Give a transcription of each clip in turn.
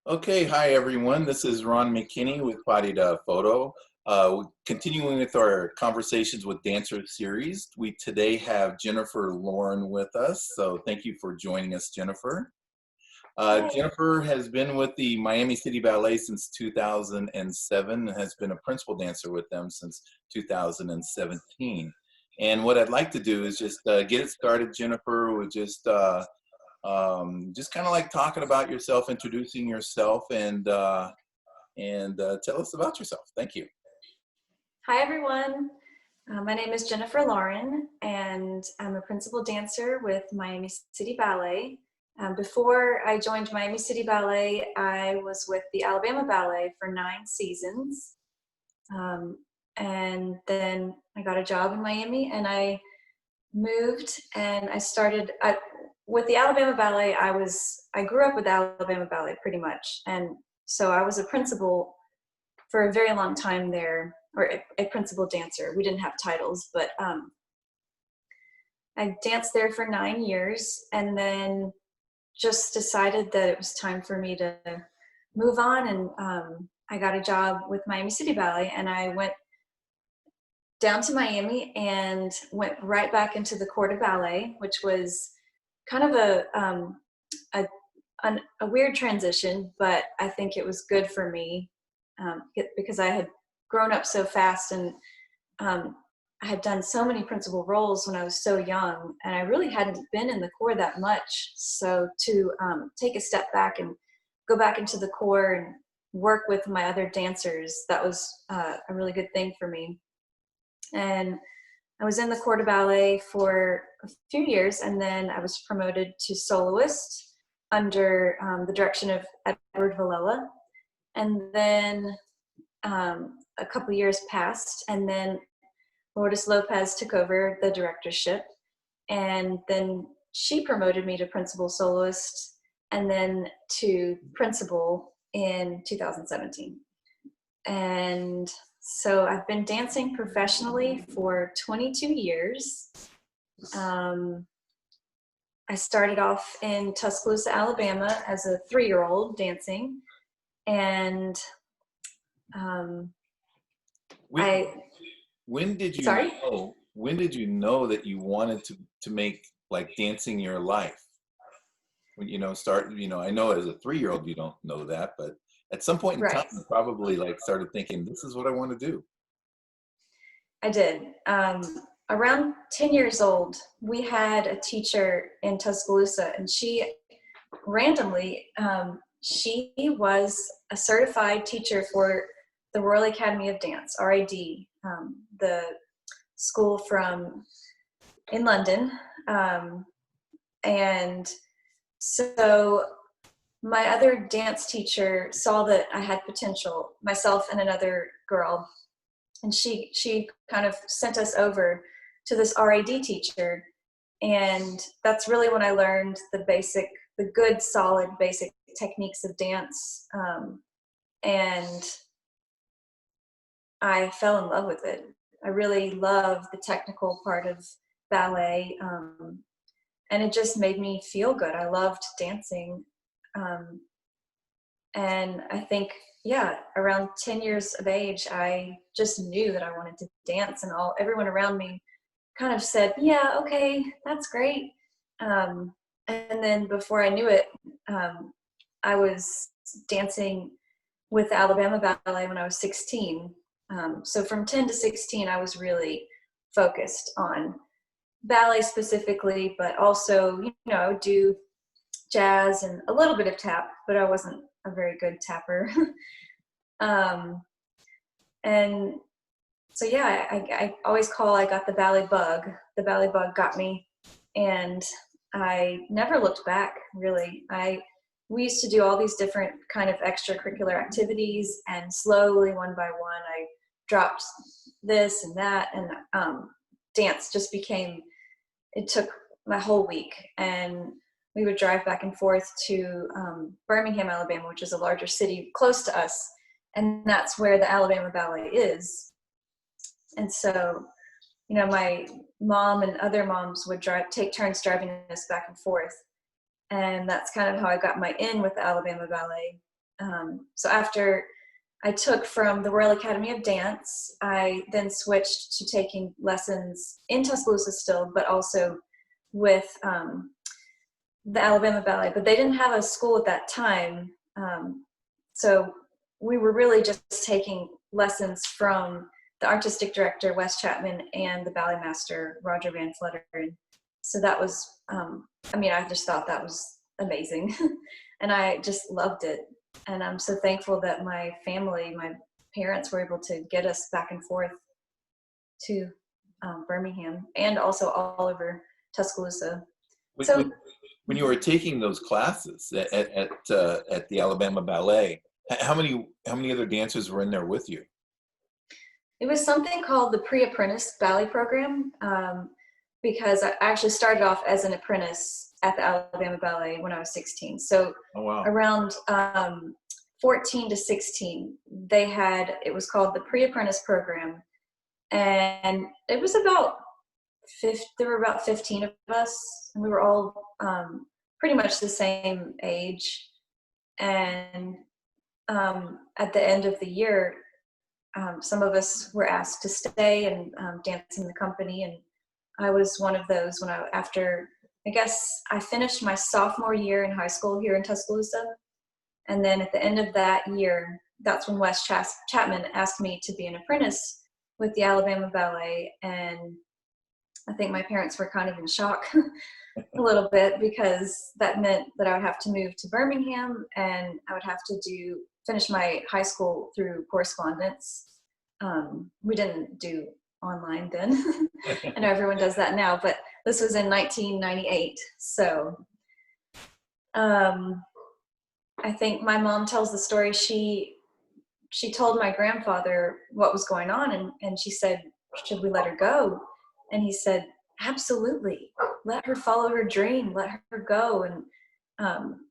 Okay, hi everyone. This is Ron McKinney with Pointe Photo. Continuing with our Conversations with Dancers series, we today have Jennifer Lauren with us. So thank you for joining us, Jennifer. Hi. Jennifer has been with the Miami City Ballet since 2007 and has been a principal dancer with them since 2017. And what I'd like to do is just get it started, Jennifer, with just kind of like talking about yourself, introducing yourself, and tell us about yourself. Thank you. Hi, everyone. My name is Jennifer Lauren, and I'm a principal dancer with Miami City Ballet. Before I joined Miami City Ballet, I was with the Alabama Ballet for 9 seasons. And then I got a job in Miami, and I moved, and with the Alabama Ballet. I grew up with Alabama Ballet pretty much, and so I was a principal for a very long time there, or a principal dancer. We didn't have titles, but I danced there for 9 years, and then just decided that it was time for me to move on, and I got a job with Miami City Ballet, and I went down to Miami and went right back into the corps de ballet, which was kind of a, a weird transition, but I think it was good for me because I had grown up so fast, and I had done so many principal roles when I was so young, and I really hadn't been in the corps that much. So to take a step back and go back into the corps and work with my other dancers, that was a really good thing for me. And I was in the corps de ballet for a few years, and then I was promoted to soloist under the direction of Edward Villela. And then a couple years passed, and then Lourdes Lopez took over the directorship, and then she promoted me to principal soloist and then to principal in 2017. And so I've been dancing professionally for 22 years. I started off in Tuscaloosa, Alabama as a 3-year-old dancing, and When, I when did you sorry. know? When did you know that you wanted to make like dancing your life? When start. I know as a 3-year-old you don't know that, but at some point in time Right. you probably like started thinking, this is what I want to do. I did. Around 10 years old, we had a teacher in Tuscaloosa, and she randomly, she was a certified teacher for the Royal Academy of Dance, RAD, the school from in London. And so my other dance teacher saw that I had potential, myself and another girl, and she kind of sent us over to this RAD teacher, and that's really when I learned the good, solid, basic techniques of dance, and I fell in love with it. I really love the technical part of ballet, and it just made me feel good. I loved dancing, um, and I think, yeah, around 10 years of age, I just knew that I wanted to dance, and everyone around me kind of said, yeah, okay, that's great. And then before I knew it, I was dancing with the Alabama Ballet when I was 16. So from 10 to 16, I was really focused on ballet specifically, but also, I would do jazz and a little bit of tap, but I wasn't a very good tapper. um, and so yeah, I always call I got the ballet bug. The ballet bug got me, and I never looked back, really. We used to do all these different kind of extracurricular activities, and slowly, one by one, I dropped this and that, and dance just became, it took my whole week. And we would drive back and forth to Birmingham, Alabama, which is a larger city close to us, and that's where the Alabama Ballet is. And so, my mom and other moms would take turns driving us back and forth. And that's kind of how I got my in with the Alabama Ballet. So after I took from the Royal Academy of Dance, I then switched to taking lessons in Tuscaloosa still, but also with the Alabama Ballet. But they didn't have a school at that time. So we were really just taking lessons from the artistic director, Wes Chapman, and the ballet master, Roger Van Fletteren. So that was, I just thought that was amazing. And I just loved it. And I'm so thankful that my family, my parents were able to get us back and forth to Birmingham and also all over Tuscaloosa. When, So when, when you were taking those classes at the Alabama Ballet, how many other dancers were in there with you? it was something called the pre-apprentice ballet program, because I actually started off as an apprentice at the Alabama Ballet when I was 16. So Oh wow! around 14 to 16, it was called the pre-apprentice program. And it was there were about 15 of us, and we were all pretty much the same age. And at the end of the year, some of us were asked to stay and dance in the company, and I was one of those. I guess I finished my sophomore year in high school here in Tuscaloosa, and then at the end of that year, that's when Wes Chapman asked me to be an apprentice with the Alabama Ballet, and I think my parents were kind of in shock a little bit, because that meant that I would have to move to Birmingham, and I would have to finish my high school through correspondence. We didn't do online then. I know everyone does that now, but this was in 1998. So I think my mom tells the story. She told my grandfather what was going on, and she said, should we let her go? And he said, absolutely. Let her follow her dream. Let her go and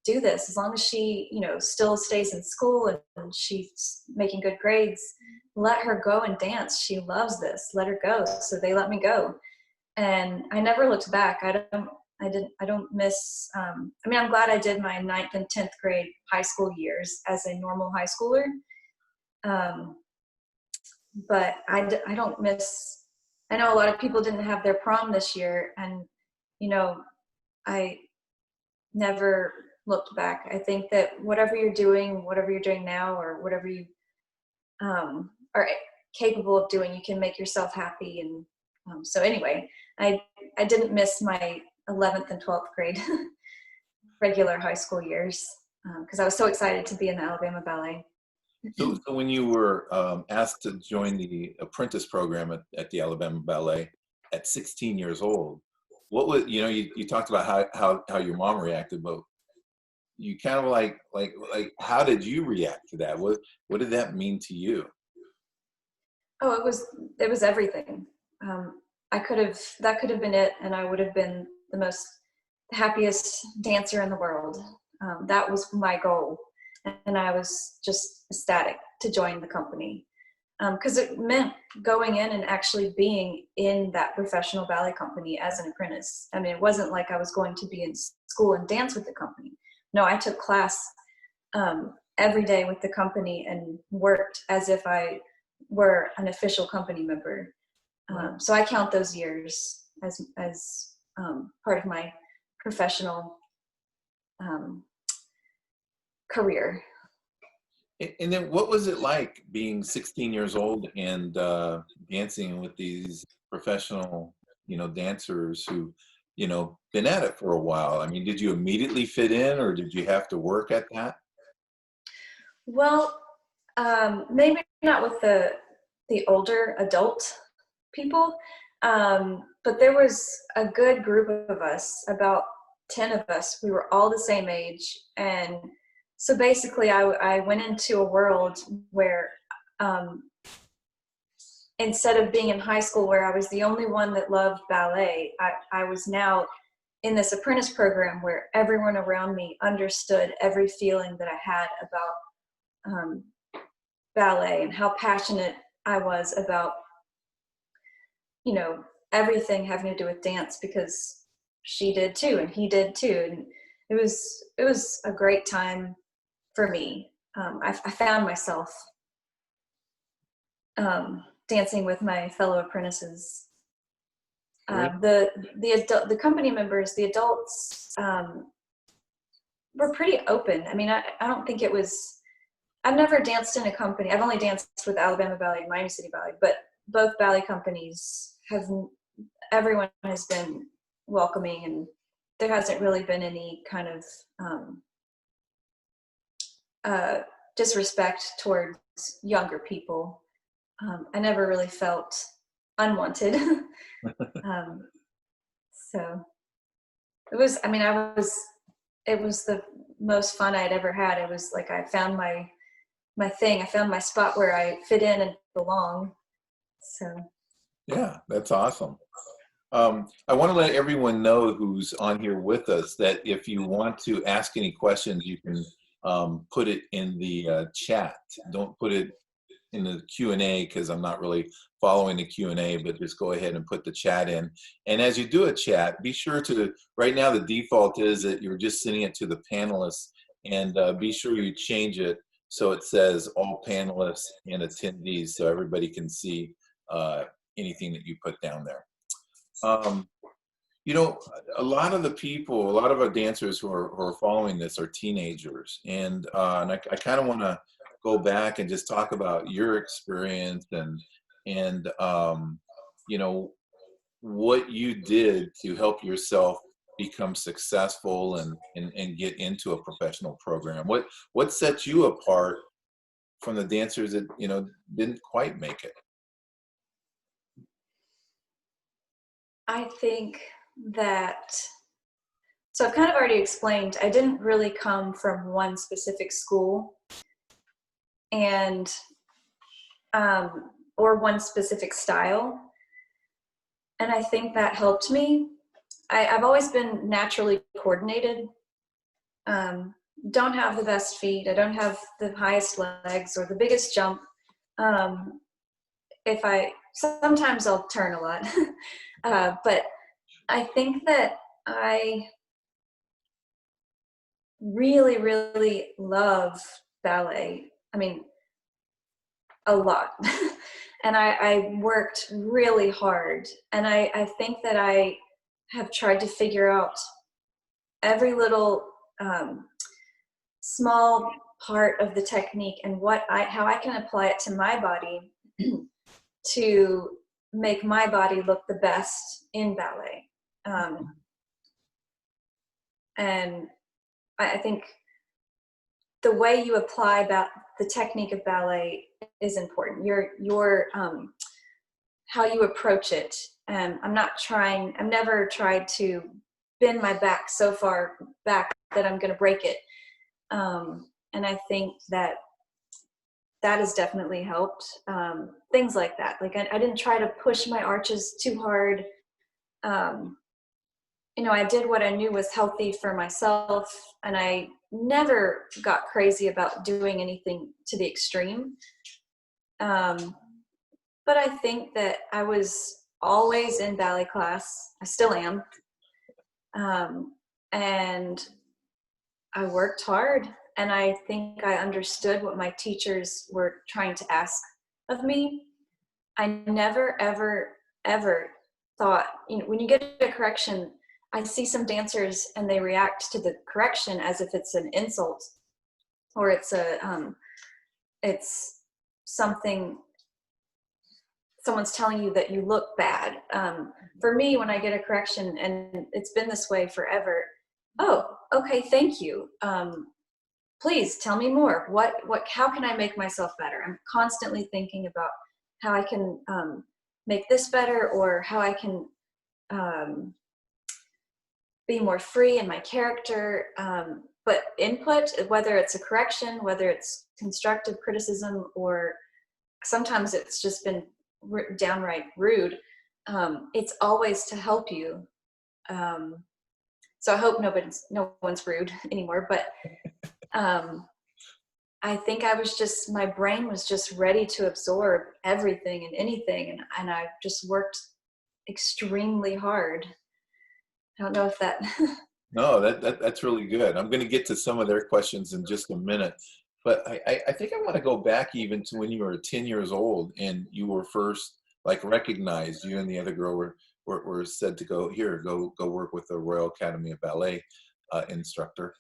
do this. As long as she, still stays in school and she's making good grades, let her go and dance. She loves this. Let her go. So they let me go. And I never looked back. I don't miss, I'm glad I did my 9th and 10th grade high school years as a normal high schooler. But I don't miss, I know a lot of people didn't have their prom this year, and, I never looked back. I think that whatever you're doing now, or whatever you are capable of doing, you can make yourself happy. And so anyway, I didn't miss my 11th and 12th grade regular high school years, because I was so excited to be in the Alabama Ballet. So when you were asked to join the apprentice program at the Alabama Ballet at 16 years old, what was, you talked about how your mom reacted, but you kind of like how did you react to that? What did that mean to you? Oh, it was everything. That could have been it, and I would have been the happiest dancer in the world. That was my goal, and I was just ecstatic to join the company, because it meant going in and actually being in that professional ballet company as an apprentice. It wasn't like I was going to be in school and dance with the company. No, I took class every day with the company and worked as if I were an official company member. So I count those years as part of my professional career. And then what was it like being 16 years old and dancing with these professional, dancers who, been at it for a while? Did you immediately fit in, or did you have to work at that? Well, maybe not with the older adult people, but there was a good group of us, about 10 of us. We were all the same age, and so basically I went into a world where instead of being in high school where I was the only one that loved ballet, I was now in this apprentice program where everyone around me understood every feeling that I had about ballet, and how passionate I was about, everything having to do with dance, because she did too, and he did too. And it was a great time for me. I found myself dancing with my fellow apprentices. Great. The company members, the adults, were pretty open. I mean, I don't think it was. I've never danced in a company. I've only danced with Alabama Ballet and Miami City Ballet, but both ballet companies have. Everyone has been welcoming, and there hasn't really been any kind of disrespect towards younger people. I never really felt unwanted. So it was, I mean, it was the most fun I'd ever had. It was like I found my thing. I found my spot where I fit in and belong. So. Yeah, that's awesome. I want to let everyone know who's on here with us that if you want to ask any questions, you can put it in the chat. Don't put it in the Q&A because I'm not really following the Q&A, but just go ahead and put the chat in. And as you do a chat, be sure to, right now the default is that you're just sending it to the panelists, and be sure you change it so it says all panelists and attendees so everybody can see anything that you put down there. You know, a lot of the people, a lot of our dancers who are following this are teenagers, and I kind of want to go back and just talk about your experience and you know, what you did to help yourself become successful and get into a professional program. What set you apart from the dancers that, you know, didn't quite make it? I think that, so I've kind of already explained, I didn't really come from one specific school and or one specific style, and I think that helped me. I've always been naturally coordinated. Don't have the best feet, I don't have the highest legs or the biggest jump. Sometimes I'll turn a lot. But I think that I really, really love ballet. I mean, a lot. And I worked really hard. And I think that I have tried to figure out every little small part of the technique and how I can apply it to my body to make my body look the best in ballet. And I think the way you apply the technique of ballet is important. Your how you approach it. I've never tried to bend my back so far back that I'm going to break it. And I think that has definitely helped. Things like that. Like I didn't try to push my arches too hard. You know, I did what I knew was healthy for myself, and I never got crazy about doing anything to the extreme. But I think that I was always in ballet class. I still am. And I worked hard, and I think I understood what my teachers were trying to ask of me. I never, ever, ever thought, you know, when you get a correction, I see some dancers and they react to the correction as if it's an insult, or it's something, someone's telling you that you look bad. For me, when I get a correction, and it's been this way forever, oh, okay, thank you. Please tell me more. How can I make myself better? I'm constantly thinking about how I can make this better, or how I can be more free in my character. But input, whether it's a correction, whether it's constructive criticism, or sometimes it's just been downright rude, it's always to help you. So I hope no one's rude anymore, but I think my brain was just ready to absorb everything and anything, and I just worked extremely hard. I don't know if that. No, that's really good. I'm going to get to some of their questions in just a minute. But I think I want to go back even to when you were 10 years old and you were first like recognized. You and the other girl were said to go here, go work with the Royal Academy of Ballet instructor.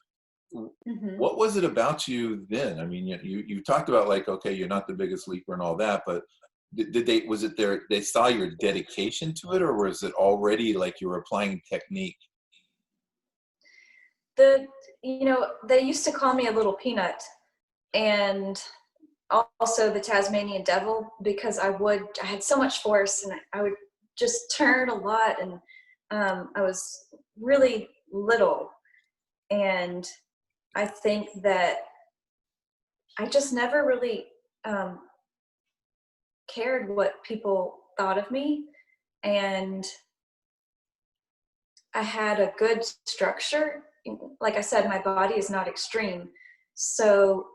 Hmm. What was it about you then? I mean, you talked about like, okay, you're not the biggest leaper and all that, but did they, was it there, they saw your dedication to it, or was it already like you were applying technique? The they used to call me a little peanut, and also the Tasmanian devil, because I had so much force and I would just turn a lot, and I was really little, and I think that I just never really um, cared what people thought of me, and I had a good structure. Like I said, my body is not extreme, so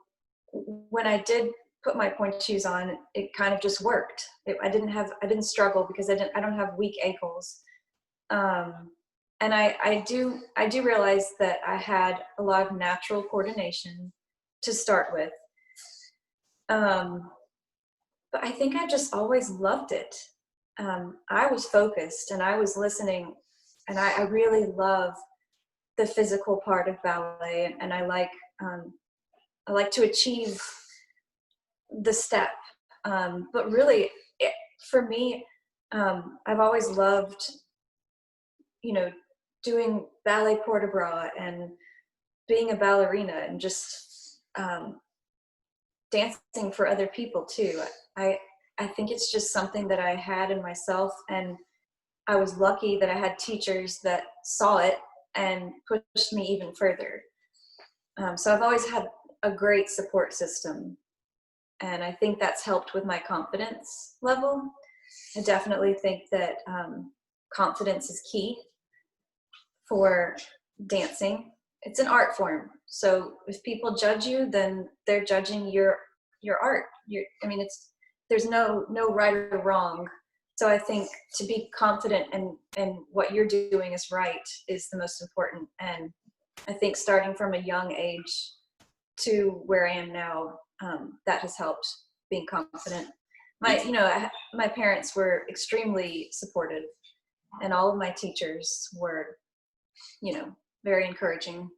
when I did put my pointe shoes on, it kind of just worked. I didn't struggle because I don't have weak ankles. Um, and I do realize that I had a lot of natural coordination to start with. Um, but I think I just always loved it. I was focused and I was listening, and I really love the physical part of ballet, and I like to achieve the step. But really, for me, I've always loved, you know, doing ballet port de bras and being a ballerina and just dancing for other people too. I I think it's just something that I had in myself, and I was lucky that I had teachers that saw it and pushed me even further. So I've always had a great support system, and I think that's helped with my confidence level. I definitely think that confidence is key for dancing. It's an art form, so if people judge you, then they're judging your art. I mean, there's no right or wrong. So I think to be confident and what you're doing is right is the most important. And I think starting from a young age to where I am now, that has helped being confident. My parents were extremely supportive, and all of my teachers were, very encouraging.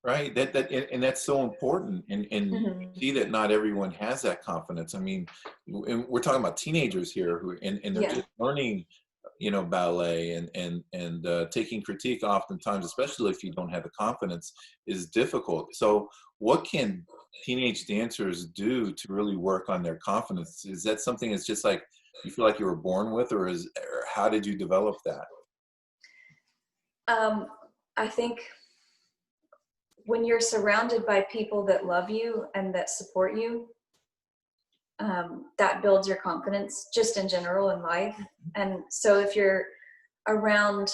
Right. And that's so important. And you Hmm. see that not everyone has that confidence. I mean, and we're talking about teenagers here and they're Yeah. just learning, ballet and taking critique oftentimes, especially if you don't have the confidence, is difficult. So what can teenage dancers do to really work on their confidence? Is that something that's just like you feel like you were born with, or how did you develop that? Um, I think when you're surrounded by people that love you and that support you, that builds your confidence just in general in life. And so if you're around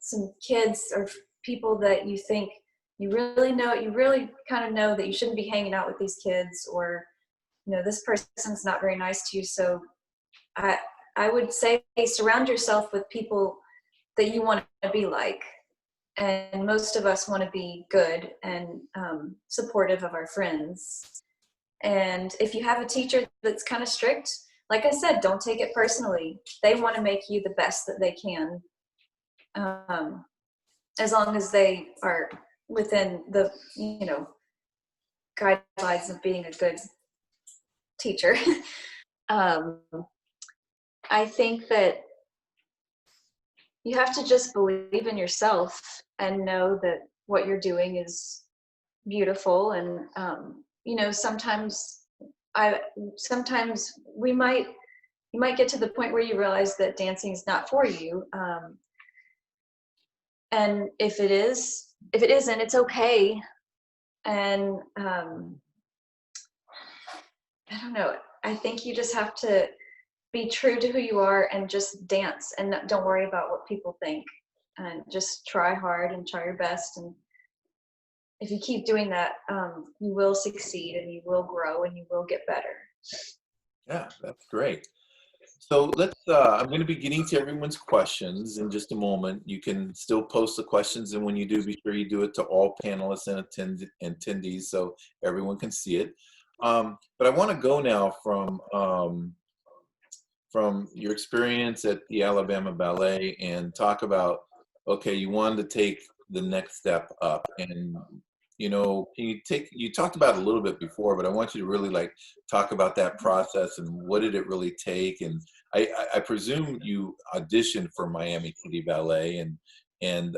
some kids or people that you think you really kind of know that you shouldn't be hanging out with these kids, or this person's not very nice to you. So I I would say surround yourself with people that you want to be like. And most of us want to be good and supportive of our friends. And if you have a teacher that's kind of strict, like I said, don't take it personally. They want to make you the best that they can, um, as long as they are within the guidelines of being a good teacher. um, I think that you have to just believe in yourself and know that what you're doing is beautiful. And I sometimes we might you might get to the point where you realize that dancing is not for you. And if it isn't, it's okay. And I don't know. I think you just have to be true to who you are and just dance, and don't worry about what people think, and just try hard and try your best. And if you keep doing that, you will succeed and you will grow and you will get better. Yeah, that's great. So I'm going to be getting to everyone's questions in just a moment. You can still post the questions, and when you do, be sure you do it to all panelists and attendees so everyone can see it. But I want to go now from your experience at the Alabama Ballet and talk about, okay, you wanted to take the next step up, and you talked about it a little bit before, but I want you to really like talk about that process and what did it really take. And I presume you auditioned for Miami City Ballet, and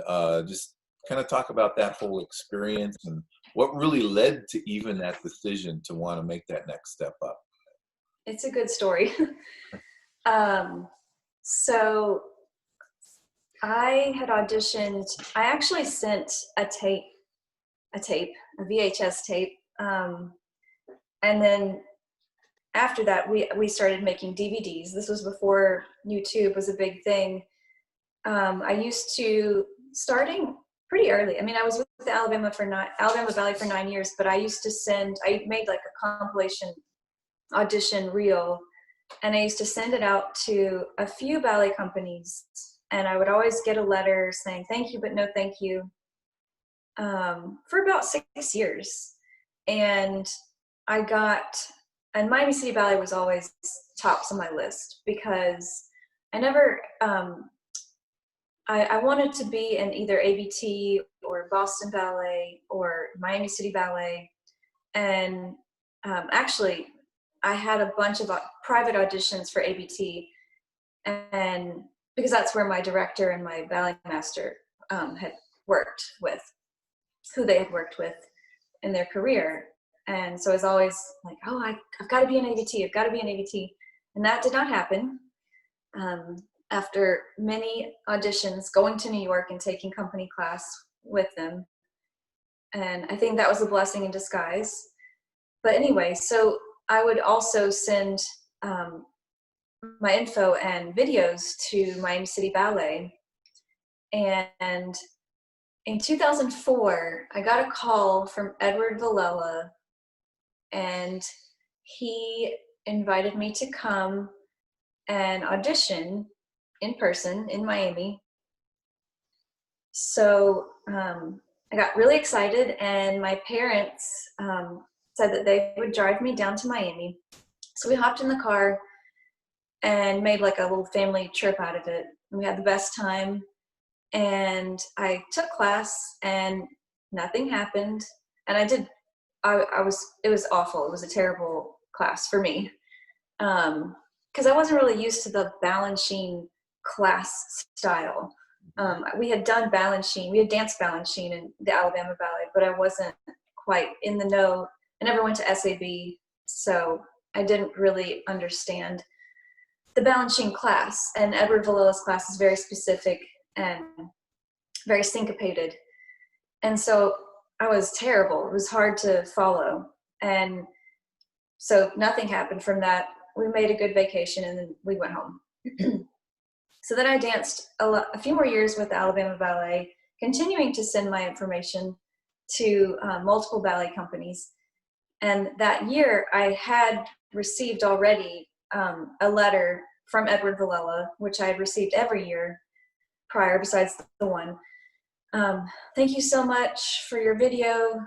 just kind of talk about that whole experience and what really led to even that decision to want to make that next step up. It's a good story. um, so I had auditioned. I actually sent a VHS tape, and then after that, we started making DVDs. This was before YouTube was a big thing. I used to, starting pretty early. I mean, I was with the Alabama Ballet for 9 years, but I made like a compilation audition reel, and I used to send it out to a few ballet companies, and I would always get a letter saying thank you, but no thank you, for about 6 years. And and Miami City Ballet was always tops on my list because I never, I wanted to be in either ABT or Boston Ballet or Miami City Ballet. And actually, I had a bunch of private auditions for ABT, and because that's where my director and my ballet master had worked with, who they had worked with in their career. And so I was always like, oh, I've got to be an ABT, I've got to be an ABT. And that did not happen. After many auditions, going to New York and taking company class with them. And I think that was a blessing in disguise. But anyway, so I would also send my info and videos to Miami City Ballet. And in 2004, I got a call from Edward Villela, and he invited me to come and audition in person in Miami. So I got really excited, and my parents said that they would drive me down to Miami. So we hopped in the car and made like a little family trip out of it. We had the best time, and I took class and nothing happened. And it was awful. It was a terrible class for me. Because I wasn't really used to the Balanchine class style. We had done Balanchine, we had danced Balanchine in the Alabama Ballet, but I wasn't quite in the know. I never went to SAB, so I didn't really understand the Balanchine class. And Edward Villela's class is very specific and very syncopated. And so I was terrible. It was hard to follow. And so nothing happened from that. We made a good vacation, and then we went home. So then I danced a few more years with the Alabama Ballet, continuing to send my information to multiple ballet companies. And that year I had received already a letter from Edward Villela, which I had received every year prior besides the one. Thank you so much for your video,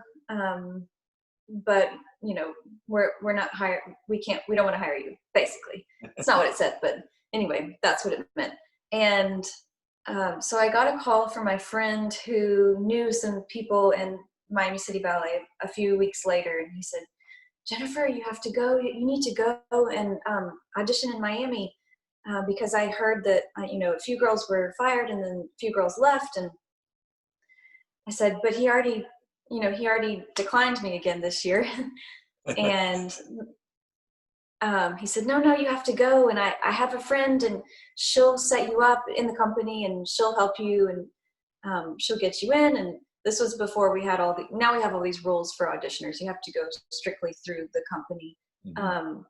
but you know, we're not hired. We don't want to hire you, basically. It's not what it said, but anyway, that's what it meant. And so I got a call from my friend who knew some people in Miami City Ballet a few weeks later, and he said, Jennifer, you have to go. You need to go and audition in Miami because I heard that a few girls were fired and then a few girls left. And I said, but he already declined me again this year. And he said, no, you have to go. And I have a friend, and she'll set you up in the company, and she'll help you, and she'll get you in. And this was before we had now we have all these rules for auditioners. You have to go strictly through the company. Mm-hmm.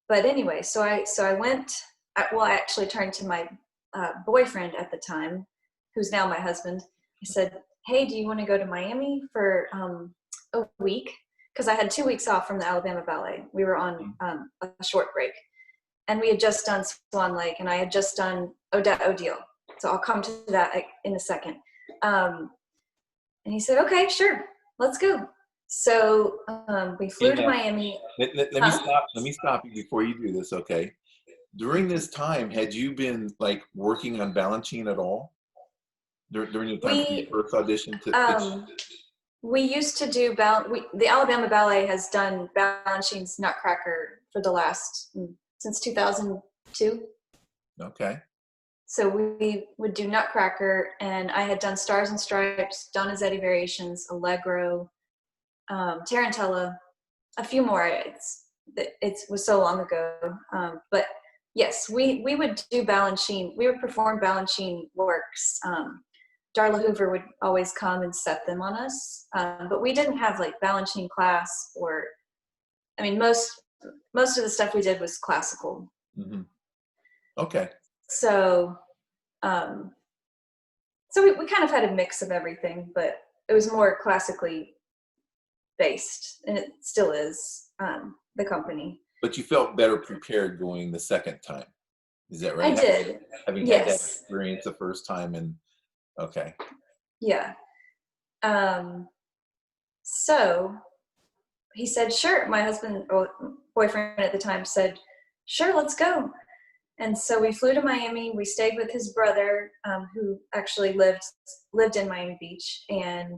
But anyway, so I went, I actually turned to my boyfriend at the time, who's now my husband. I said, hey, do you want to go to Miami for a week? Because I had 2 weeks off from the Alabama Ballet. We were on a short break. and we had just done Swan Lake, and I had just done Odette Odile. So I'll come to that in a second. And he said, okay, sure, let's go. So we flew to Miami. Let me stop you before you do this, okay? During this time, had you been like working on Balanchine at all? During your time from your first audition to we used to do the Alabama Ballet has done Balanchine's Nutcracker for the last since 2002. Okay. So we would do Nutcracker, and I had done Stars and Stripes, Donizetti Variations, Allegro, Tarantella, a few more. It was so long ago, but yes, we would do Balanchine. We would perform Balanchine works. Darla Hoover would always come and set them on us, but we didn't have like Balanchine class, or I mean, most of the stuff we did was classical. Mm-hmm. Okay. So, we kind of had a mix of everything, but it was more classically based, and it still is, the company. But you felt better prepared going the second time. Is that right? I did. Having yes. had that experience the first time, and okay. Yeah. So he said, sure. My husband, or boyfriend at the time, said, sure, let's go. And so we flew to Miami. We stayed with his brother, who actually lived in Miami Beach. And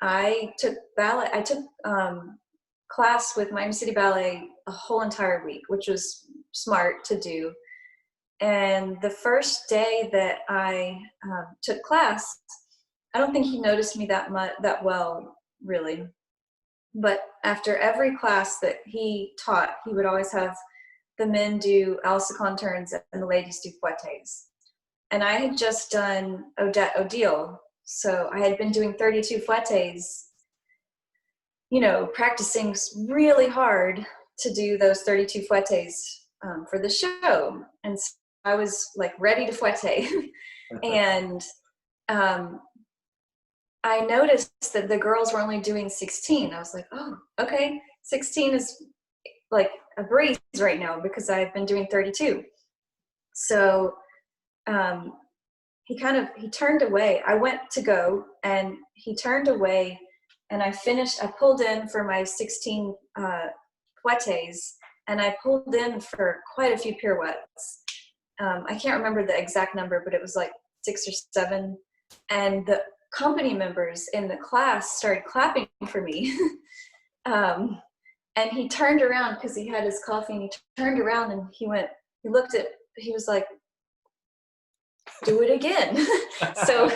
I took ballet. I took class with Miami City Ballet a whole entire week, which was smart to do. And the first day that I took class, I don't think he noticed me that well, really. But after every class that he taught, he would always have the men do Alcicon turns and the ladies do fouettes. And I had just done Odette Odile, so I had been doing 32 fouettes, practicing really hard to do those 32 fouettes for the show. And so I was like ready to fouette. And I noticed that the girls were only doing 16. I was like, oh, okay, 16 is like a breeze right now because I've been doing 32. So he turned away. I went to go and he turned away, and I pulled in for my 16 fouettes, and I pulled in for quite a few pirouettes. I can't remember the exact number, but it was like 6 or 7. And the company members in the class started clapping for me. And he turned around because he had his coffee, and he turned around and he was like, do it again. so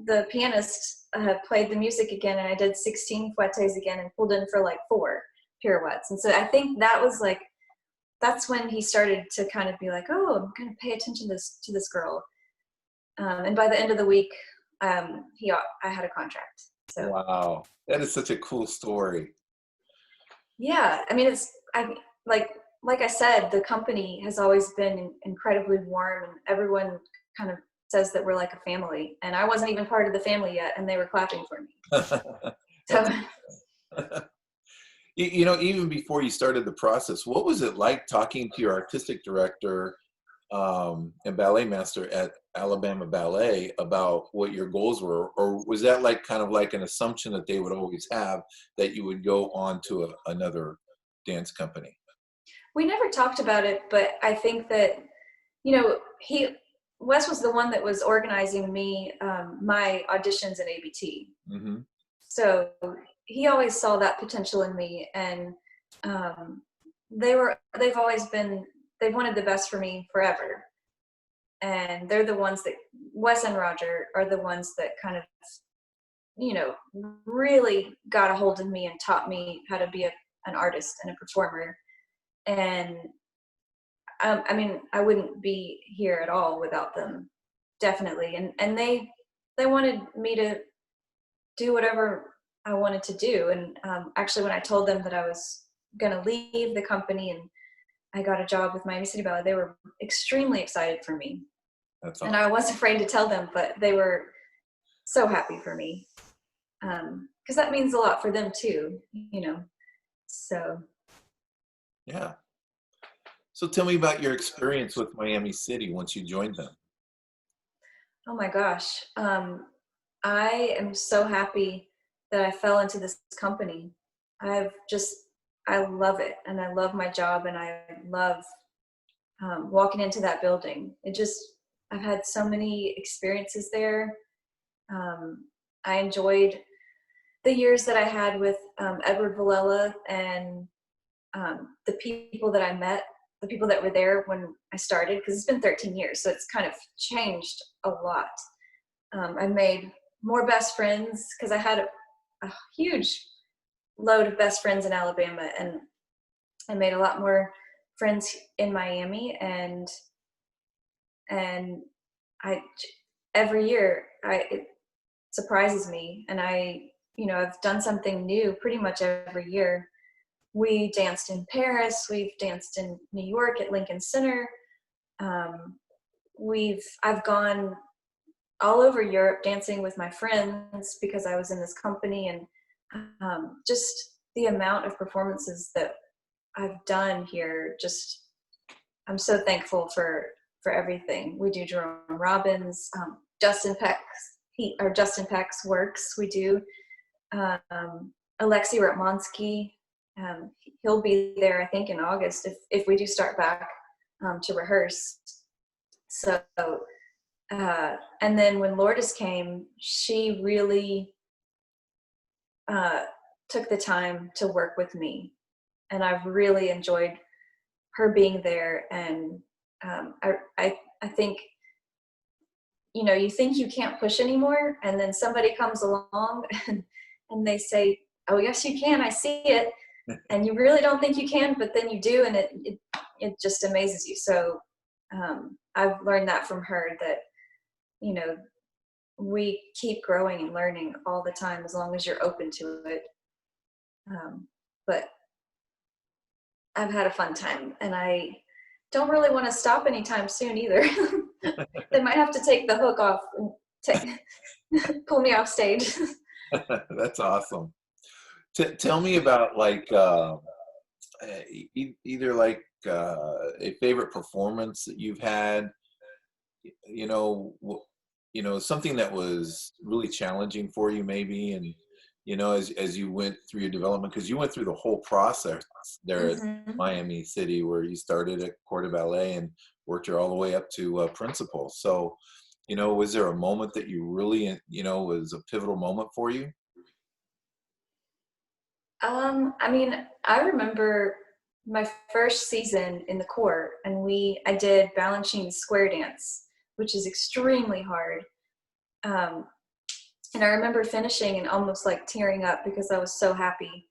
the pianist played the music again, and I did 16 fouettes again and pulled in for like 4 pirouettes. And so I think that's when he started to kind of be like, oh, I'm going to pay attention to this girl. And by the end of the week, I had a contract. So. Wow, that is such a cool story. Yeah, I mean, like I said, the company has always been incredibly warm, and everyone kind of says that we're like a family. And I wasn't even part of the family yet, and they were clapping for me. So. Even before you started the process, what was it like talking to your artistic director and ballet master at Alabama Ballet about what your goals were? Or was that kind of like an assumption that they would always have that you would go on to another dance company? We never talked about it, but I think that, Wes was the one that was organizing me, my auditions in ABT. Mm-hmm. So he always saw that potential in me, and they've wanted the best for me forever. And they're the ones that, Wes and Roger are the ones that kind of, really got a hold of me and taught me how to be an artist and a performer. And I wouldn't be here at all without them, definitely. And they wanted me to do whatever I wanted to do. And actually, when I told them that I was going to leave the company and I got a job with Miami City Ballet, they were extremely excited for me. That's awesome. And I was afraid to tell them, but they were so happy for me. Because that means a lot for them too, So. Yeah. So tell me about your experience with Miami City once you joined them. Oh my gosh. I am so happy that I fell into this company. I've just, I love it and I love my job and I love walking into that building. I've had so many experiences there. Um, I enjoyed the years that I had with Edward Villela and the people that I met, the people that were there when I started, because it's been 13 years, so it's kind of changed a lot. I made more best friends because I had a huge load of best friends in Alabama, and I made a lot more friends in Miami, and I every year it surprises me, and I've done something new pretty much every year. We danced in Paris, we've danced in New York at Lincoln Center. I've gone all over Europe dancing with my friends because I was in this company, and just the amount of performances that I've done here, just I'm so thankful for everything. We do Jerome Robbins, Justin Peck's works. We do Alexei Ratmansky. He'll be there, I think, in August if we do start back to rehearse. So, and then when Lourdes came, she really took the time to work with me, and I've really enjoyed her being there. And I think, you think you can't push anymore, and then somebody comes along and they say, "Oh yes, you can. I see it." And you really don't think you can, but then you do, and it just amazes you. So I've learned that from her, that you know we keep growing and learning all the time as long as you're open to it. But I've had a fun time, and I don't really want to stop anytime soon either. They might have to take the hook off and pull me off stage. That's awesome. Tell me about like either like a favorite performance that you've had, you know, something that was really challenging for you maybe, and as you went through your development, because you went through the whole process there at Hmm. Miami City, where you started at Corps de Ballet and worked your all the way up to principal. So, was there a moment that you really, was a pivotal moment for you? I mean, I remember my first season in the Corps, and I did Balanchine square dance, which is extremely hard. Um, and I remember finishing and almost like tearing up because I was so happy.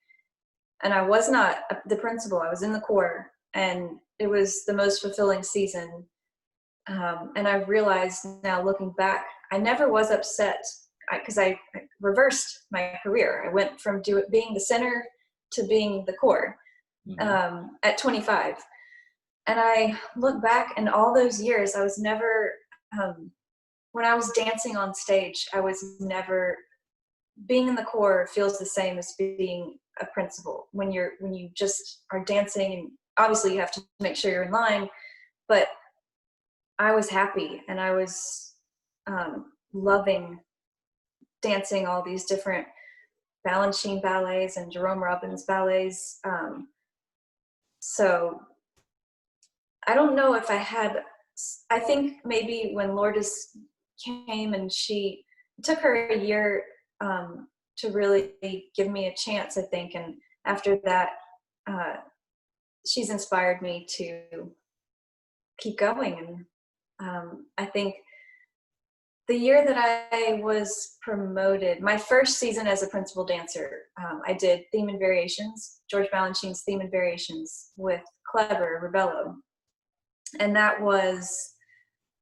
And I was not the principal; I was in the Corps, and it was the most fulfilling season. And I realized now, looking back, I never was upset because I reversed my career. I went from being the center to being the core Hmm. at 25. And I look back, and all those years, I was never, when I was dancing on stage, I was never, being in the core feels the same as being a principal. When you just are dancing, and obviously you have to make sure you're in line, but I was happy, and I was loving dancing all these different Balanchine ballets and Jerome Robbins ballets. So I don't know if I think maybe when Lourdes came, and it took her a year to really give me a chance, I think. And after that, uh, she's inspired me to keep going. And I think the year that I was promoted, my first season as a principal dancer, I did Theme and Variations, George Balanchine's Theme and Variations with Clever Rebello. And that was,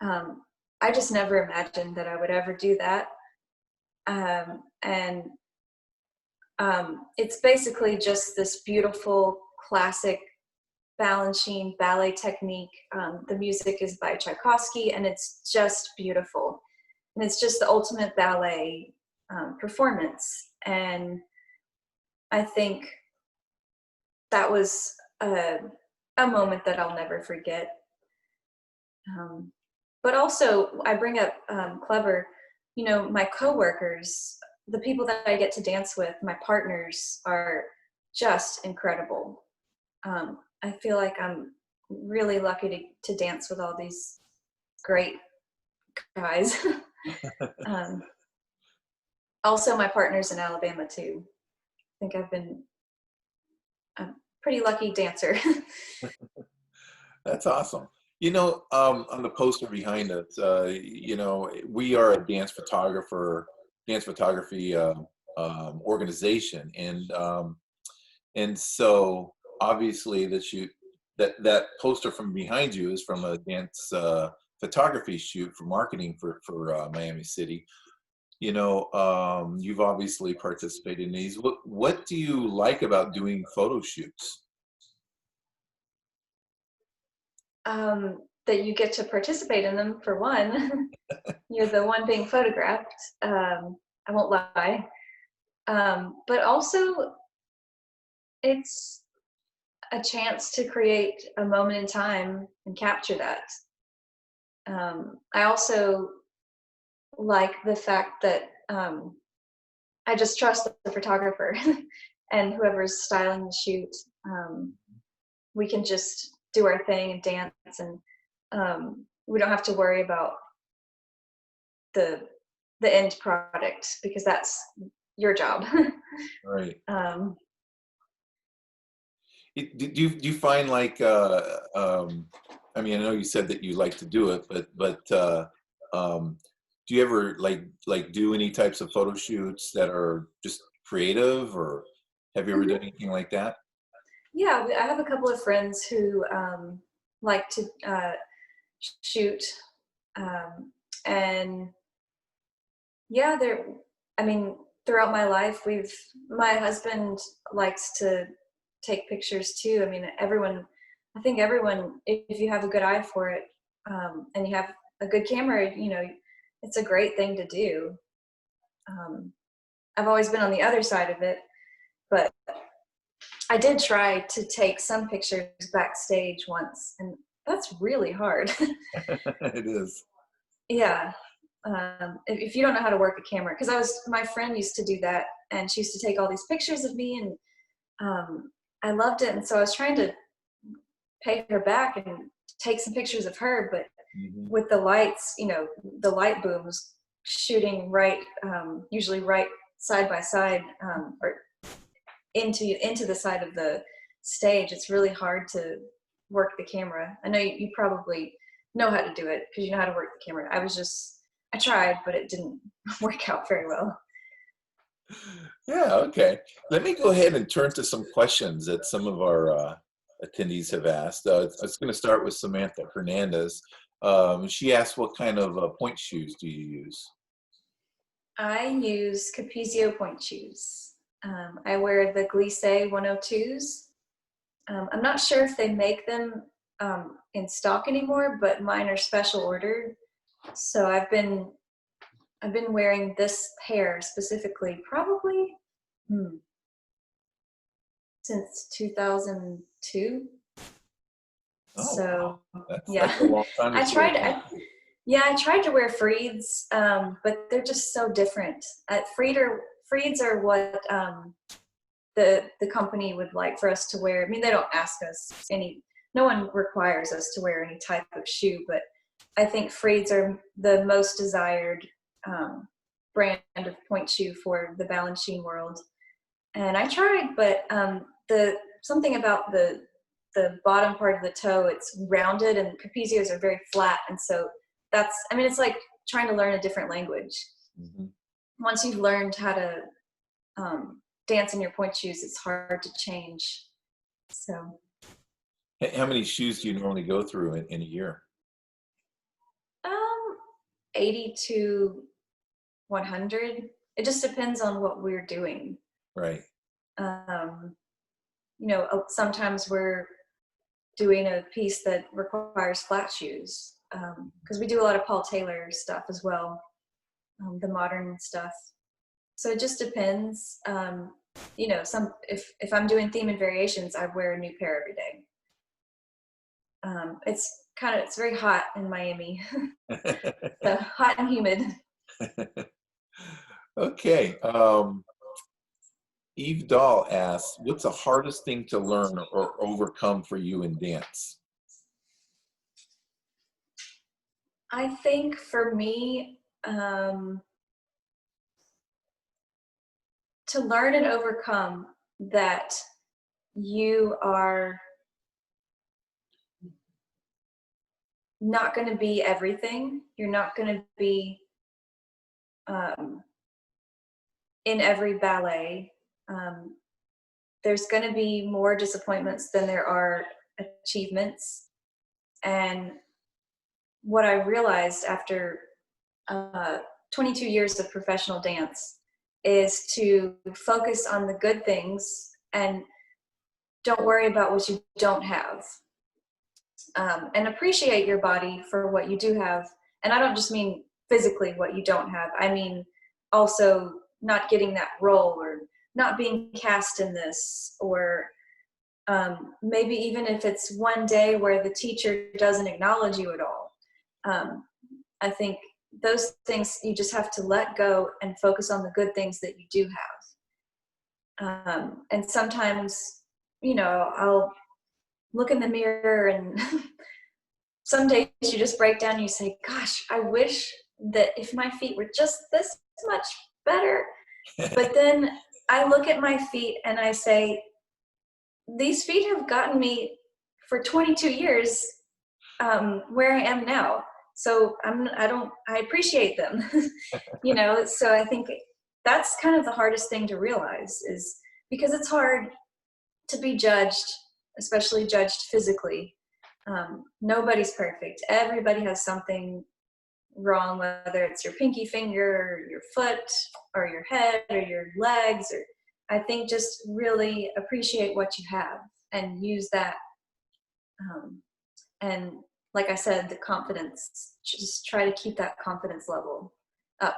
I just never imagined that I would ever do that. And it's basically just this beautiful classic Balanchine ballet technique. The music is by Tchaikovsky, and it's just beautiful. And it's just the ultimate ballet performance. And I think that was a a moment that I'll never forget. Um, but also, I bring up clever, you know, my coworkers, the people that I get to dance with, my partners are just incredible. I feel like I'm really lucky to dance with all these great guys. um, Also, my partner's in Alabama too. I think I've been a pretty lucky dancer. That's awesome. You know, on the poster behind us, you know, we are a dance photography organization, and so obviously that poster from behind you is from a dance photography shoot for marketing for Miami City. You know, you've obviously participated in these. What do you like about doing photo shoots? That you get to participate in them for one. You're the one being photographed. I won't lie. But also, it's a chance to create a moment in time and capture that. I also like the fact that I just trust the photographer and whoever's styling the shoot. We can just do our thing and dance, and we don't have to worry about the the end product because that's your job. Right. um, Do you find like I mean, I know you said that you like to do it, but um, do you ever like do any types of photo shoots that are just creative, or have you ever done mhm. anything like that? Yeah, I have a couple of friends who like to shoot, and yeah, they're. I mean, throughout my life, my husband likes to take pictures too. I mean, everyone. I think everyone, if you have a good eye for it, and you have a good camera, you know, it's a great thing to do. Um, I've always been on the other side of it, but I did try to take some pictures backstage once, and that's really hard. It is. Yeah. If you don't know how to work a camera, because my friend used to do that, and she used to take all these pictures of me, and I loved it. And so I was trying to pay her back and take some pictures of her, but Hmm. with the lights, you know, the light booms shooting right, usually right side by side, or into the side of the stage, it's really hard to work the camera. I know you probably know how to do it because you know how to work the camera. I tried, but it didn't work out very well. Yeah, okay. Let me go ahead and turn to some questions that some of our attendees have asked. I was going to start with Samantha Hernandez. She asked, what kind of point shoes do you use? I use Capezio Pointe Shoes. I wear the Glisse 102s. I'm not sure if they make them in stock anymore, but mine are special order. So I've been wearing this pair specifically probably hmm, since 2002. Oh, wow. So That's yeah, a long time to I stay tried. warm. Yeah, I tried to wear Freeds, but they're just so different. Freeds are what the company would like for us to wear. I mean, they don't ask us any. No one requires us to wear any type of shoe, but I think Freeds are the most desired um, brand of point shoe for the Balanchine world. And I tried, but the something about the bottom part of the toe, it's rounded, and Capezios are very flat, and so that's. I mean, it's like trying to learn a different language. Mhm. Once you've learned how to dance in your point shoes, it's hard to change. So, How many shoes do you normally go through in a year? um, 80 to 100. It just depends on what we're doing. Right. Um, you know, sometimes we're doing a piece that requires flat shoes because we do a lot of Paul Taylor stuff as well, the modern stuff. So it just depends. You know, if I'm doing theme and variations, I wear a new pair every day. It's very hot in Miami. So hot and humid. Okay. Eve Dahl asks, what's the hardest thing to learn or overcome for you in dance? I think for me, to learn and overcome that you are not going to be everything. You're not going to be um, in every ballet. Um, there's going to be more disappointments than there are achievements. And what I realized after 22 years of professional dance is to focus on the good things and don't worry about what you don't have. And appreciate your body for what you do have. And I don't just mean physically what you don't have. I mean also not getting that role or not being cast in this, or maybe even if it's one day where the teacher doesn't acknowledge you at all. I think those things you just have to let go and focus on the good things that you do have. And sometimes, I'll look in the mirror and some days you just break down and you say, gosh, I wish that if my feet were just this much better. But then I look at my feet and I say, these feet have gotten me for 22 years where I am now. So I appreciate them, so I think that's kind of the hardest thing to realize, is because it's hard to be judged, especially judged physically. Nobody's perfect. Everybody has something wrong, whether it's your pinky finger or your foot or your head or your legs, or I think just really appreciate what you have and use that. And like I said, the confidence, just try to keep that confidence level up.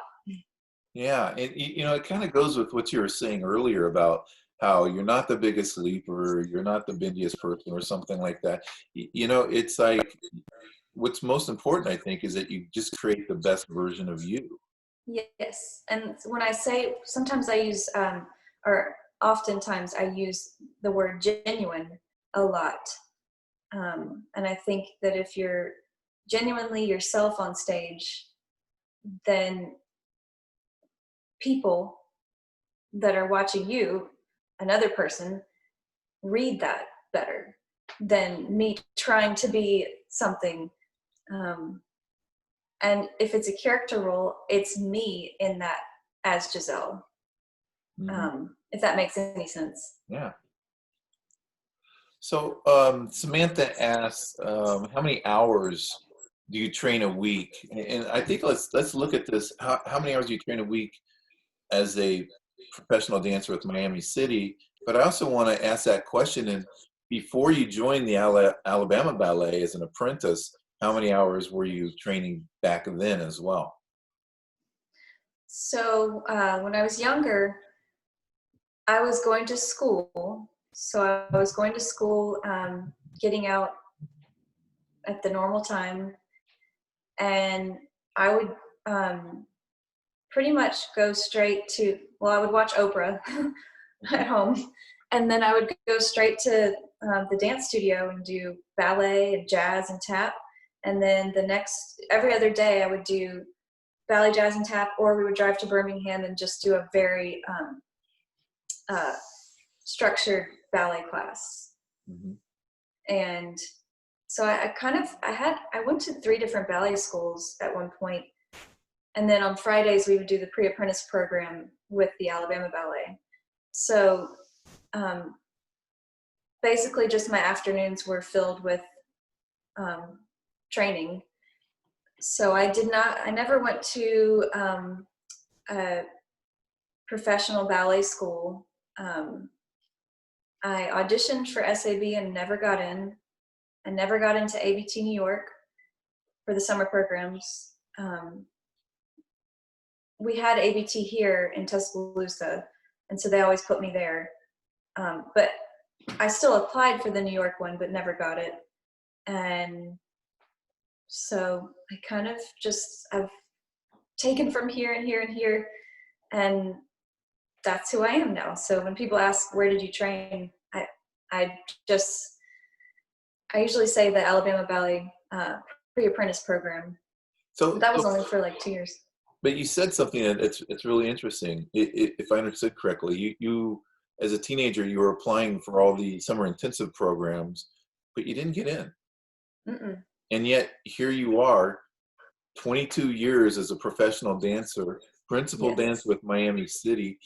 Yeah, and it kind of goes with what you were saying earlier about how you're not the biggest leaper, you're not the bindiest person or something like that. It's like what's most important, I think, is that you just create the best version of you. Yes. And when I say, sometimes I use, or oftentimes I use the word genuine a lot. And I think that if you're genuinely yourself on stage, then people that are watching you, another person, read that better than me trying to be something. And if it's a character role, it's me in that as Giselle. If that makes any sense. Yeah. So Samantha asks, how many hours do you train a week? And I think let's look at this. How many hours do you train a week as a professional dancer with Miami City? But I also want to ask that question. And before you joined the Alabama Ballet as an apprentice, how many hours were you training back then as well? So when I was younger, I was going to school. So I was going to school, getting out at the normal time, and I would pretty much go straight to, I would watch Oprah at home, and then I would go straight to the dance studio and do ballet and jazz and tap. And then every other day I would do ballet, jazz, and tap, or we would drive to Birmingham and just do a very structured ballet class. And so I went to 3 different ballet schools at one point. And then on Fridays, we would do the pre-apprentice program with the Alabama Ballet. So basically just my afternoons were filled with training. So I never went to a professional ballet school. I auditioned for SAB and never got in. I never got into ABT New York for the summer programs. We had ABT here in Tuscaloosa, and so they always put me there. But I still applied for the New York one, but never got it. And so I kind of just, I've taken from here and here and here, and that's who I am now. So when people ask, where did you train? I just, I usually say the Alabama Ballet pre-apprentice program. So, That was only for like 2 years. but you said something that it's really interesting. If I understood correctly, you as a teenager, you were applying for all the summer intensive programs, but you didn't get in. Mm-mm. And yet here you are, 22 years as a professional dancer, principal dancer Yes. with Miami City.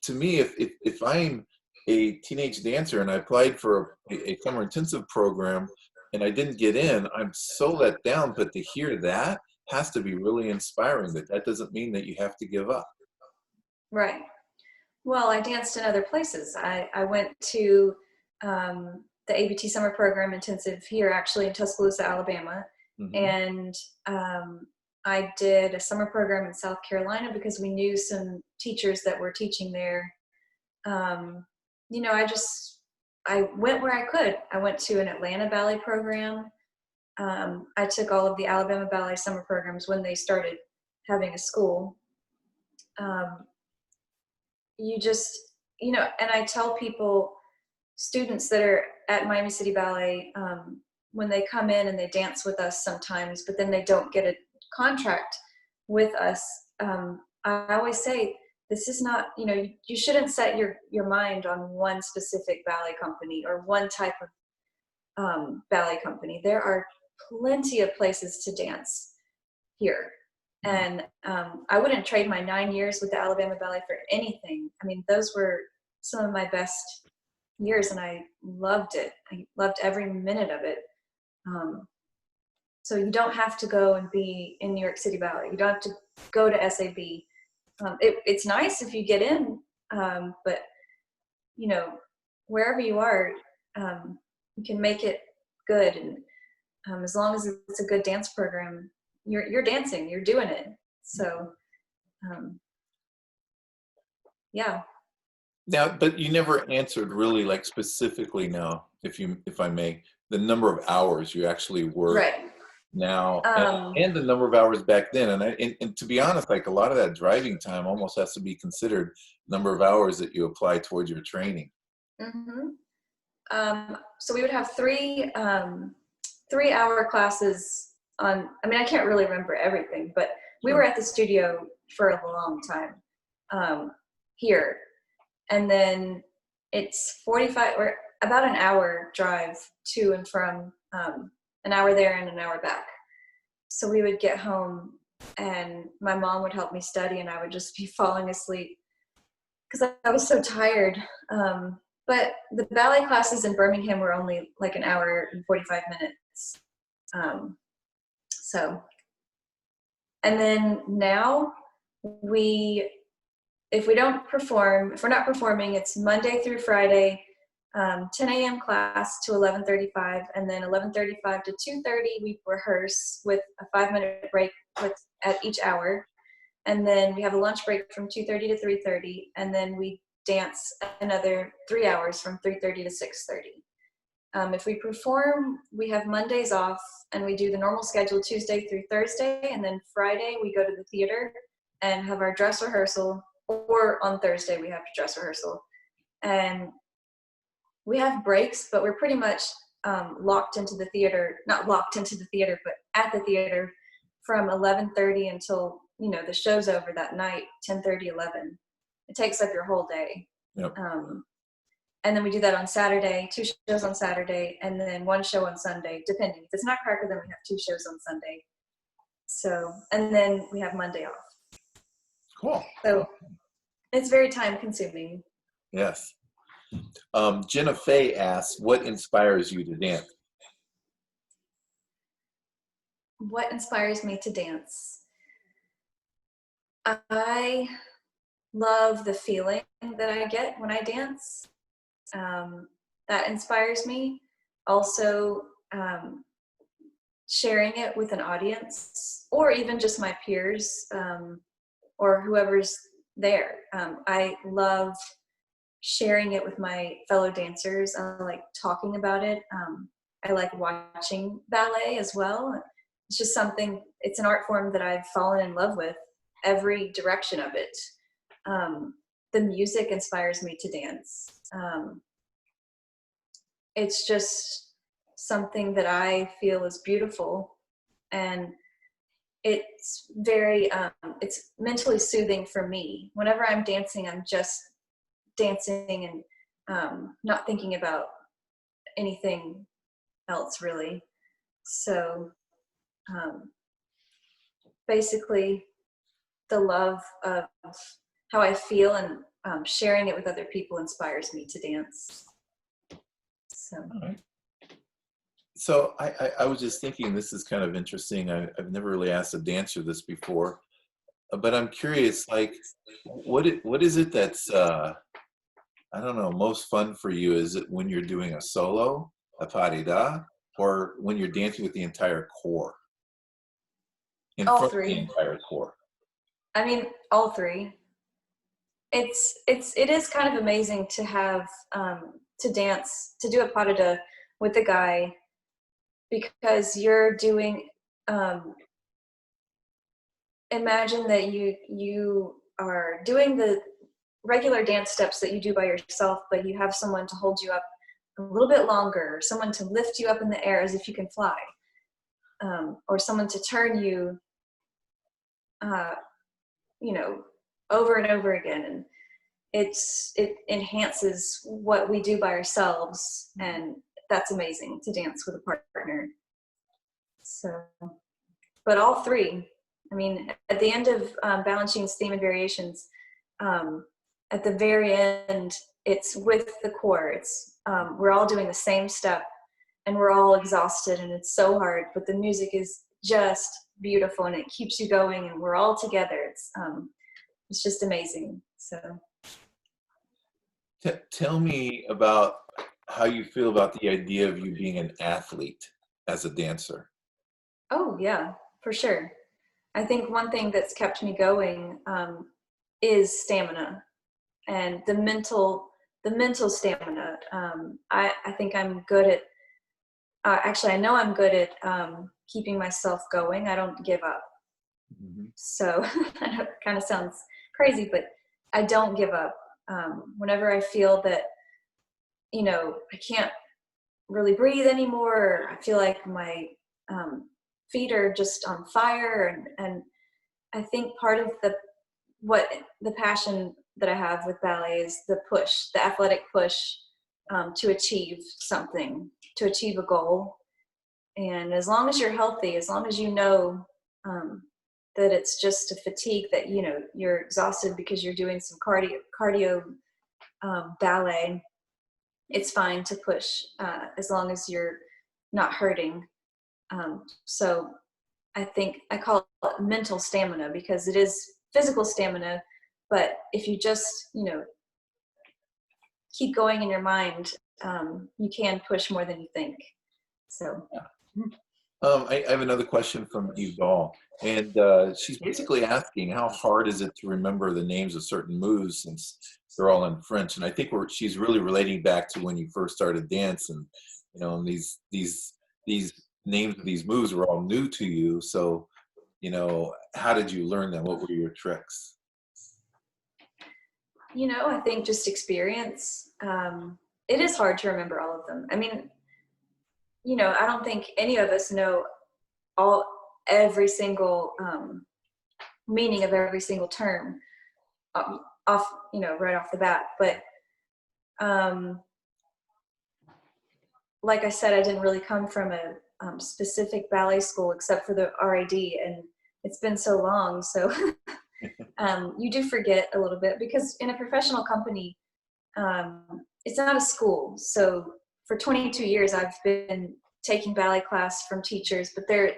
To me, if I'm a teenage dancer and I applied for a summer intensive program and I didn't get in, I'm so let down. But to hear that has to be really inspiring. That doesn't mean that you have to give up. Right. Well, I danced in other places. I went to the ABT summer program intensive here, actually in Tuscaloosa, Alabama. Hmm. And I did a summer program in South Carolina because we knew some teachers that were teaching there. You know, I went where I could. I went to an Atlanta ballet program. I took all of the Alabama Ballet summer programs when they started having a school. Um, you just, you know, and I tell people, students that are at Miami City Ballet, when they come in and they dance with us sometimes, but then they don't get a contract with us, I always say, this is not, you know, you shouldn't set your mind on one specific ballet company or one type of ballet company. There are plenty of places to dance here. And I wouldn't trade my 9 years with the Alabama Ballet for anything. I mean, those were some of my best years, and I loved it. I loved every minute of it. So you don't have to go and be in New York City Ballet. You don't have to go to SAB. It's nice if you get in, but you know, wherever you are, you can make it good. And as long as it's a good dance program, you're dancing, you're doing it. So yeah. Now, but you never answered really like specifically now, if I may, the number of hours you actually work Right. now Um, and the number of hours back then. And to be honest, like a lot of that driving time almost has to be considered number of hours that you apply towards your training. mhm. So we would have 3 hour classes on, I mean, I can't really remember everything, but we were Sure. at the studio for a long time here. And then it's 45 or about an hour drive to and from, an hour there and an hour back. So we would get home and my mom would help me study and I would just be falling asleep because I was so tired. But the ballet classes in Birmingham were only like an hour and 45 minutes. Um, so, and then now we, if we don't perform, if we're not performing, it's Monday through Friday, 10 a.m. class to 11:35, and then 11:35 to 2:30 we rehearse with a 5-minute break at each hour, and then we have a lunch break from 2:30 to 3:30, and then we dance another 3 hours from 3:30 to 6:30. If we perform, we have Mondays off, and we do the normal schedule Tuesday through Thursday, and then Friday we go to the theater and have our dress rehearsal, or on Thursday we have dress rehearsal. And we have breaks, but we're pretty much locked into the theater, not locked into the theater, but at the theater from 11:30 until, you know, the show's over that night, 10:30, 11. It takes up your whole day. Yep. And then we do that on Saturday, 2 shows on Saturday, and then 1 show on Sunday, depending. If it's not Cracker, then we have 2 shows on Sunday. So, and then we have Monday off. Cool. So it's very time consuming. Yes. Jenna Fay asks, what inspires you to dance? What inspires me to dance? I love the feeling that I get when I dance. That inspires me. Also, sharing it with an audience or even just my peers or whoever's there. I love sharing it with my fellow dancers. I like talking about it. I like watching ballet as well. It's just something, it's an art form that I've fallen in love with, every direction of it. The music inspires me to dance. It's just something that I feel is beautiful, and it's very, it's mentally soothing for me. Whenever I'm dancing, I'm just dancing and not thinking about anything else really. So basically, the love of how I feel and sharing it with other people inspires me to dance. So. All right. So I was just thinking, this is kind of interesting. I've never really asked a dancer this before, but I'm curious, like, what is it that's I don't know, most fun for you? Is it when you're doing a solo, a parida, or when you're dancing with the entire corps, in All front of the three. entire corps? I mean, all three. It is kind of amazing to have to dance, to do a pas de deux with a guy, because you're doing, imagine that you are doing the regular dance steps that you do by yourself, but you have someone to hold you up a little bit longer, or someone to lift you up in the air as if you can fly, or someone to turn you, you know, over and over again. And it enhances what we do by ourselves, and that's amazing to dance with a partner. So, but all three, I mean, at the end of Balanchine's Theme and Variations, at the very end, it's with the corps. It's we're all doing the same step, and we're all exhausted, and it's so hard, but the music is just beautiful, and it keeps you going, and we're all together. It's just amazing. So. Tell me about how you feel about the idea of you being an athlete as a dancer. Oh yeah, for sure. I think one thing that's kept me going is stamina, and the mental stamina. I think I'm good at. Actually, I know I'm good at keeping myself going. I don't give up. Mm-hmm. So I know it kind of sounds crazy, but I don't give up. Whenever I feel that, you know, I can't really breathe anymore, or I feel like my feet are just on fire, and I think part of the passion that I have with ballet is the push, the athletic push, to achieve something, to achieve a goal. And as long as you're healthy, as long as you know that it's just a fatigue, that, you know, you're exhausted because you're doing some cardio ballet, it's fine to push as long as you're not hurting. So I think I call it mental stamina, because it is physical stamina, but if you just, you know, keep going in your mind, you can push more than you think. So. I have another question from Yvonne, and she's basically asking, how hard is it to remember the names of certain moves since they're all in French? And I think she's really relating back to when you first started dance, and you know, and these names of these moves were all new to you. So, you know, how did you learn them? What were your tricks? You know, I think just experience. It is hard to remember all of them. I mean, you know, I don't think any of us know every single meaning of every single term off, you know, right off the bat. But like I said, I didn't really come from a specific ballet school except for the RAD, and it's been so long. So you do forget a little bit, because in a professional company, it's not a school. So for 22 years, I've been taking ballet class from teachers, but they're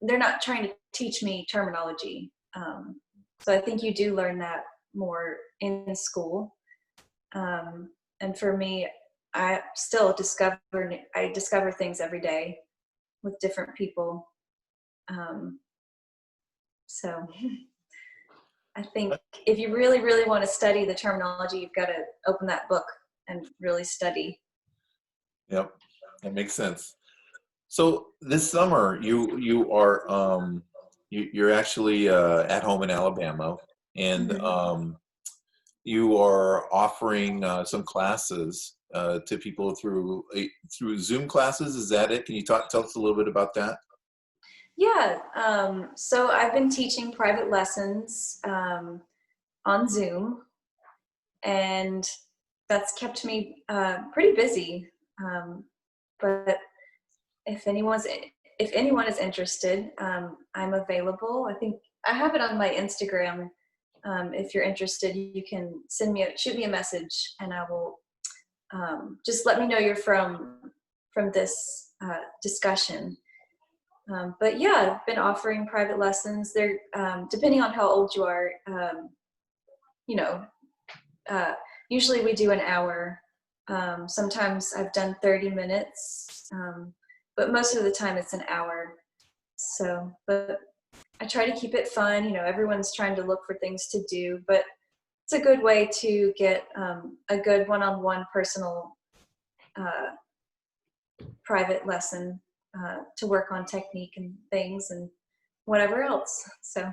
not trying to teach me terminology. So I think you do learn that more in school. And for me, I still discover things every day with different people. So I think if you really, really want to study the terminology, you've got to open that book and really study. Yep. That makes sense. So this summer, you are you're actually at home in Alabama, and Hmm. you are offering some classes to people through Zoom classes. Is that it? Can you tell us a little bit about that? Yeah, so I've been teaching private lessons on Zoom, and that's kept me pretty busy. Um, but if anyone's if anyone is interested, I'm available. I think I have it on my Instagram. If you're interested, you can shoot me a message, and I will just let me know you're from this discussion. But yeah, I've been offering private lessons. They're depending on how old you are. You know, uh, usually we do an hour. Sometimes I've done 30 minutes, but most of the time it's an hour. So, but I try to keep it fun. Everyone's trying to look for things to do, but it's a good way to get a good one-on-one personal uh, private lesson to work on technique and things and whatever else. So,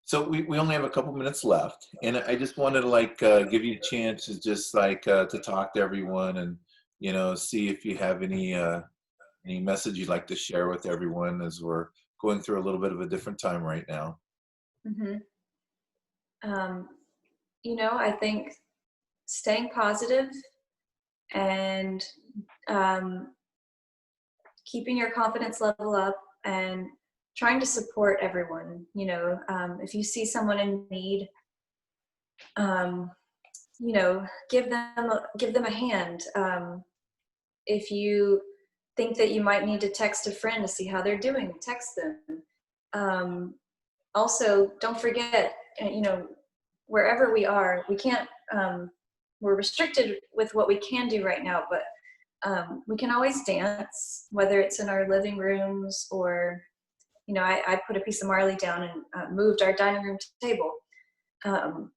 So we only have a couple minutes left, and I just wanted to give you a chance to just to talk to everyone and see if you have any message you'd like to share with everyone as we're going through a little bit of a different time right now. mhm. um, I think staying positive and um, keeping your confidence level up and trying to support everyone. If you see someone in need, um, give them a hand. If you think that you might need to text a friend to see how they're doing, text them. Um, Also, don't forget, wherever we are, we can't. We're restricted with what we can do right now, but we can always dance, whether it's in our living rooms or, I put a piece of Marley down and moved our dining room table. Um,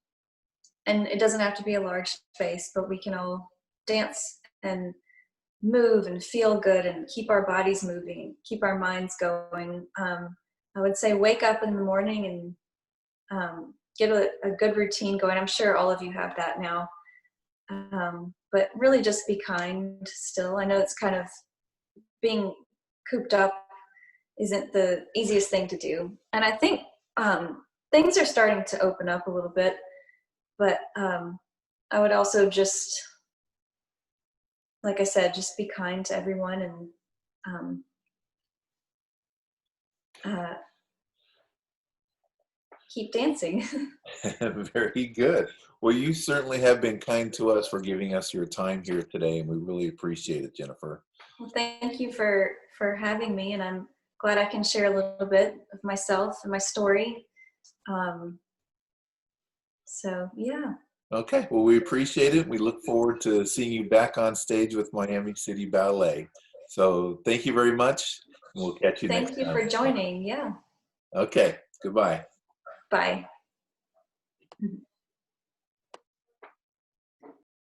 and it doesn't have to be a large space, but we can all dance and move and feel good and keep our bodies moving, keep our minds going. I would say wake up in the morning and get a good routine going. I'm sure all of you have that now. But really just be kind still. I know it's kind of being cooped up isn't the easiest thing to do. And I think things are starting to open up a little bit, but I would also just, like I said, just be kind to everyone and um, uh, keep dancing. Very good. Well, you certainly have been kind to us for giving us your time here today, and we really appreciate it, Jennifer. Well, thank you for having me, and I'm glad I can share a little bit of myself and my story. Um, so yeah, Okay, well, we appreciate it. We look forward to seeing you back on stage with Miami City Ballet. So thank you very much, and we'll catch you next thank you time. for joining. Yeah, Okay, goodbye. bye.